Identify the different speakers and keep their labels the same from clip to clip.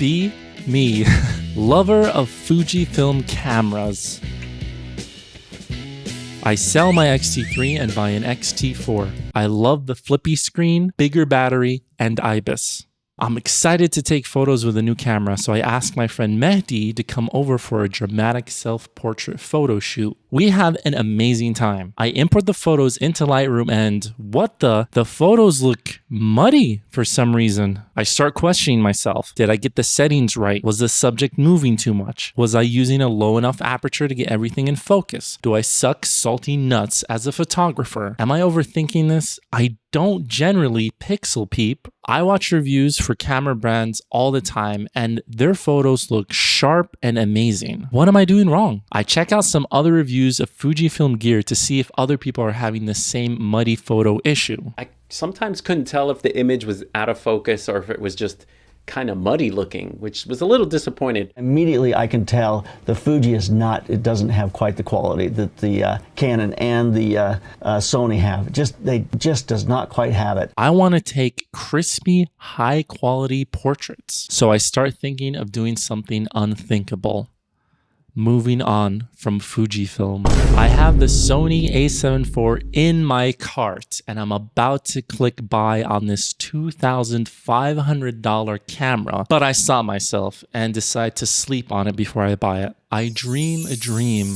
Speaker 1: Be me, lover of Fujifilm cameras. I sell my X-T3 and buy an X-T4. I love the flippy screen, bigger battery, and IBIS. I'm excited to take photos with a new camera, so I asked my friend Mehdi to come over for a dramatic self-portrait photo shoot. We have an amazing time. I import the photos into Lightroom and the photos look muddy for some reason. I start questioning myself. Did I get the settings right? Was the subject moving too much? Was I using a low enough aperture to get everything in focus? Do I suck salty nuts as a photographer? Am I overthinking this? I don't generally pixel peep. I watch reviews for camera brands all the time and their photos look sharp and amazing. What am I doing wrong? I check out some other reviews of Fujifilm gear to see if other people are having the same muddy photo issue.
Speaker 2: I sometimes couldn't tell if the image was out of focus or if it was just kind of muddy looking, which was a little disappointed.
Speaker 3: Immediately I can tell the Fuji is not, it doesn't have quite the quality that the Canon and the Sony have. They just does not quite have it.
Speaker 1: I want to take crispy, high quality portraits. So I start thinking of doing something unthinkable. Moving on from Fujifilm. I have the Sony a7 IV in my cart and I'm about to click buy on this $2,500 camera, but I stop myself and decide to sleep on it before I buy it. I dream a dream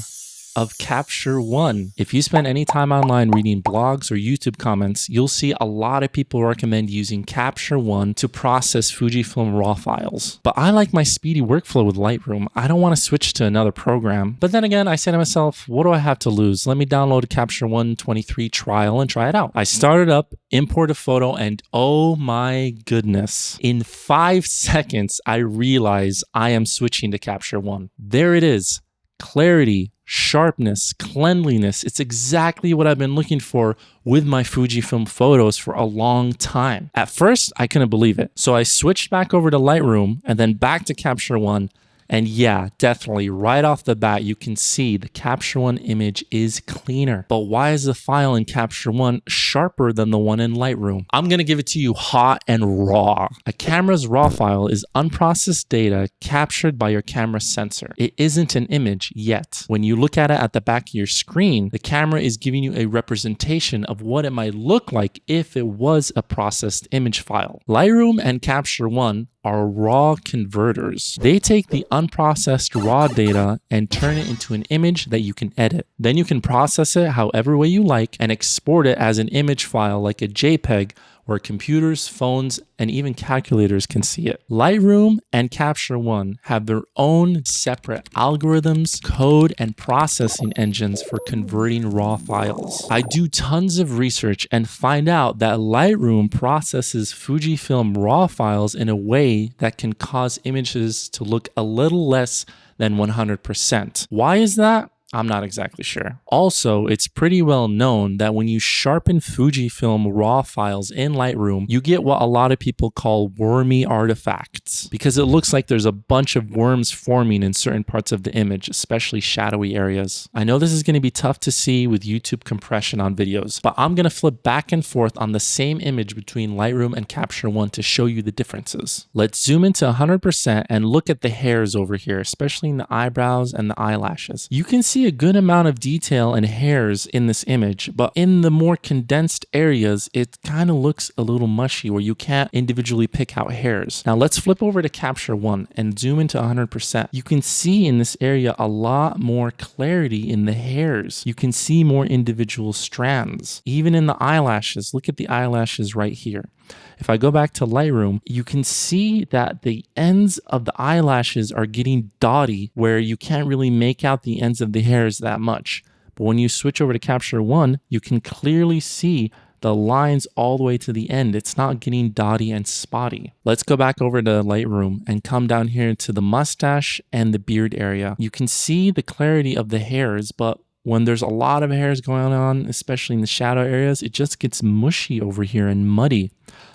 Speaker 1: of Capture One. If you spend any time online reading blogs or YouTube comments, you'll see a lot of people recommend using Capture One to process Fujifilm RAW files. But I like my speedy workflow with Lightroom. I don't want to switch to another program. But then again, I say to myself, what do I have to lose? Let me download a Capture One 23 trial and try it out. I started up, import a photo, and oh my goodness. In 5 seconds, I realize I am switching to Capture One. There it is. Clarity, sharpness, cleanliness. It's exactly what I've been looking for with my Fujifilm photos for a long time. At first, I couldn't believe it. So I switched back over to Lightroom and then back to Capture One. And yeah, definitely right off the bat, you can see the Capture One image is cleaner. But why is the file in Capture One sharper than the one in Lightroom? I'm going to give it to you hot and raw. A camera's RAW file is unprocessed data captured by your camera sensor. It isn't an image yet. When you look at it at the back of your screen, the camera is giving you a representation of what it might look like if it was a processed image file. Lightroom and Capture One are RAW converters. They take the unprocessed raw data and turn it into an image that you can edit. Then you can process it however way you like and export it as an image file like a JPEG where computers, phones, and even calculators can see it. Lightroom and Capture One have their own separate algorithms, code, and processing engines for converting raw files. I do tons of research and find out that Lightroom processes Fujifilm RAW files in a way that can cause images to look a little less than 100%. Why is that? I'm not exactly sure. Also, it's pretty well known that when you sharpen Fujifilm RAW files in Lightroom, you get what a lot of people call wormy artifacts because it looks like there's a bunch of worms forming in certain parts of the image, especially shadowy areas. I know this is going to be tough to see with YouTube compression on videos, but I'm going to flip back and forth on the same image between Lightroom and Capture One to show you the differences. Let's zoom into 100% and look at the hairs over here, especially in the eyebrows and the eyelashes. You can see a good amount of detail and hairs in this image, but in the more condensed areas, it kind of looks a little mushy where you can't individually pick out hairs. Now let's flip over to Capture One and zoom into 100%. You can see in this area a lot more clarity in the hairs. You can see more individual strands. Even in the eyelashes, look at the eyelashes right here. If I go back to Lightroom, you can see that the ends of the eyelashes are getting dotty where you can't really make out the ends of the hairs that much. But when you switch over to Capture One, you can clearly see the lines all the way to the end. It's not getting dotty and spotty. Let's go back over to Lightroom and come down here to the mustache and the beard area. You can see the clarity of the hairs, but when there's a lot of hairs going on, especially in the shadow areas, it just gets mushy over here and muddy.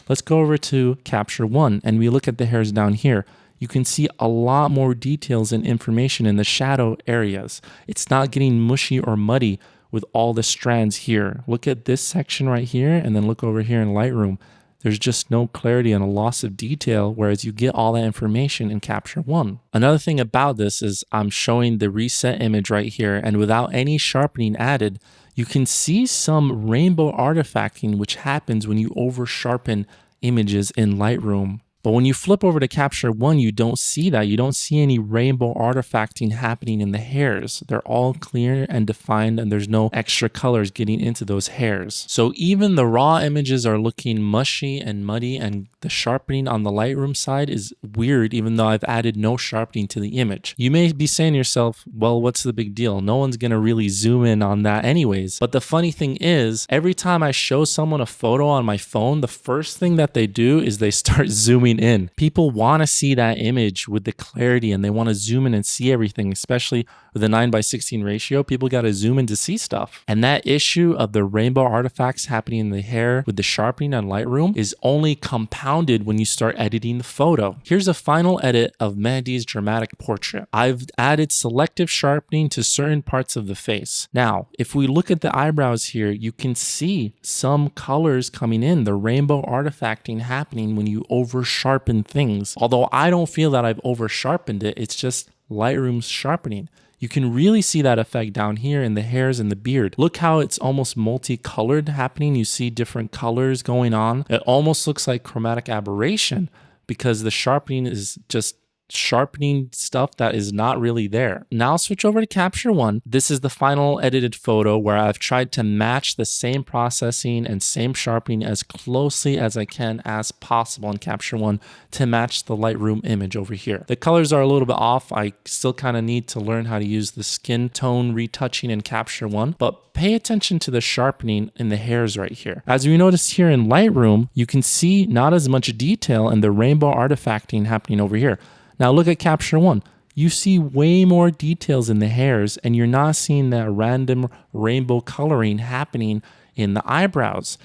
Speaker 1: Let's go over to Capture One and we look at the hairs down here. You can see a lot more details and information in the shadow areas. It's not getting mushy or muddy with all the strands here. Look at this section right here and then look over here in Lightroom. There's just no clarity and a loss of detail, whereas you get all that information in Capture One. Another thing about this is I'm showing the reset image right here, and without any sharpening added, you can see some rainbow artifacting, which happens when you over sharpen images in Lightroom. But when you flip over to Capture One, you don't see that. You don't see any rainbow artifacting happening in the hairs. They're all clear and defined, and there's no extra colors getting into those hairs. So even the raw images are looking mushy and muddy, and the sharpening on the Lightroom side is weird, even though I've added no sharpening to the image. You may be saying to yourself, well, what's the big deal? No one's gonna really zoom in on that anyways. But the funny thing is, every time I show someone a photo on my phone, the first thing that they do is they start zooming in. People want to see that image with the clarity, and they want to zoom in and see everything, especially with a 9:16 ratio. People got to zoom in to see stuff. And that issue of the rainbow artifacts happening in the hair with the sharpening on Lightroom is only compounded when you start editing the photo. Here's a final edit of Mehdi's dramatic portrait. I've added selective sharpening to certain parts of the face. Now, if we look at the eyebrows here, you can see some colors coming in, the rainbow artifacting happening when you over sharpen things. Although I don't feel that I've over sharpened it, it's just Lightroom's sharpening. You can really see that effect down here in the hairs and the beard. Look how it's almost multicolored happening. You see different colors going on. It almost looks like chromatic aberration because the sharpening is just sharpening stuff that is not really there. Now switch over to Capture One. This is the final edited photo where I've tried to match the same processing and same sharpening as closely as I can as possible in Capture One to match the Lightroom image over here. The colors are a little bit off. I still kind of need to learn how to use the skin tone retouching in Capture One, but pay attention to the sharpening in the hairs right here. As we notice here in Lightroom, you can see not as much detail and the rainbow artifacting happening over here. Now look at Capture One. You see way more details in the hairs, and you're not seeing that random rainbow coloring happening in the eyebrows.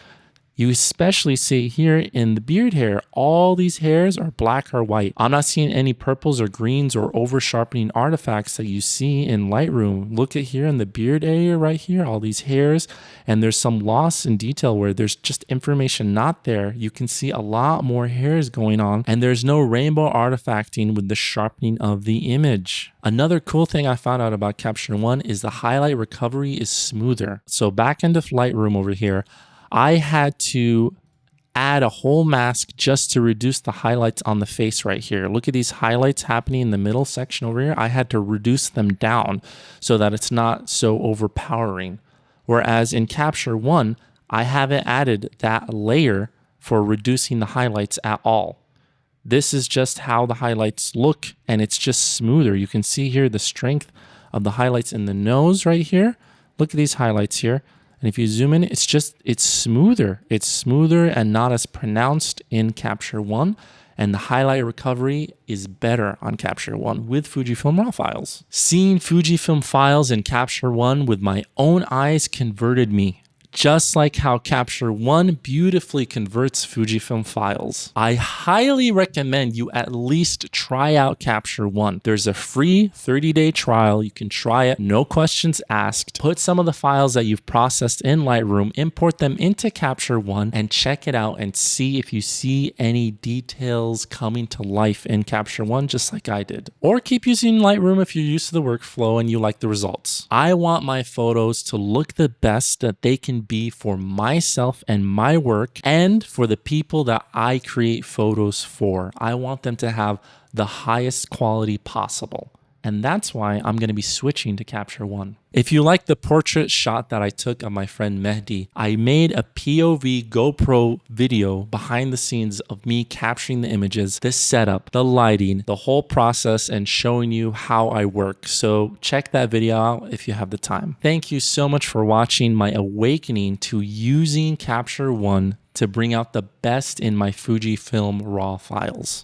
Speaker 1: You especially see here in the beard hair, all these hairs are black or white. I'm not seeing any purples or greens or over sharpening artifacts that you see in Lightroom. Look at here in the beard area right here, all these hairs, and there's some loss in detail where there's just information not there. You can see a lot more hairs going on, and there's no rainbow artifacting with the sharpening of the image. Another cool thing I found out about Capture One is the highlight recovery is smoother. So back into Lightroom over here, I had to add a whole mask just to reduce the highlights on the face right here. Look at these highlights happening in the middle section over here. I had to reduce them down so that it's not so overpowering. Whereas in Capture One, I haven't added that layer for reducing the highlights at all. This is just how the highlights look, and it's just smoother. You can see here the strength of the highlights in the nose right here. Look at these highlights here. And if you zoom in, it's smoother. It's smoother and not as pronounced in Capture One. And the highlight recovery is better on Capture One with Fujifilm RAW files. Seeing Fujifilm files in Capture One with my own eyes converted me. Just like how Capture One beautifully converts Fujifilm files. I highly recommend you at least try out Capture One. There's a free 30-day trial. You can try it, no questions asked. Put some of the files that you've processed in Lightroom, import them into Capture One, and check it out and see if you see any details coming to life in Capture One, just like I did. Or keep using Lightroom if you're used to the workflow and you like the results. I want my photos to look the best that they can be for myself and my work, and for the people that I create photos for. I want them to have the highest quality possible. And that's why I'm going to be switching to Capture One. If you like the portrait shot that I took of my friend Mehdi, I made a POV GoPro video behind the scenes of me capturing the images, the setup, the lighting, the whole process, and showing you how I work. So check that video out if you have the time. Thank you so much for watching my awakening to using Capture One to bring out the best in my Fujifilm RAW files.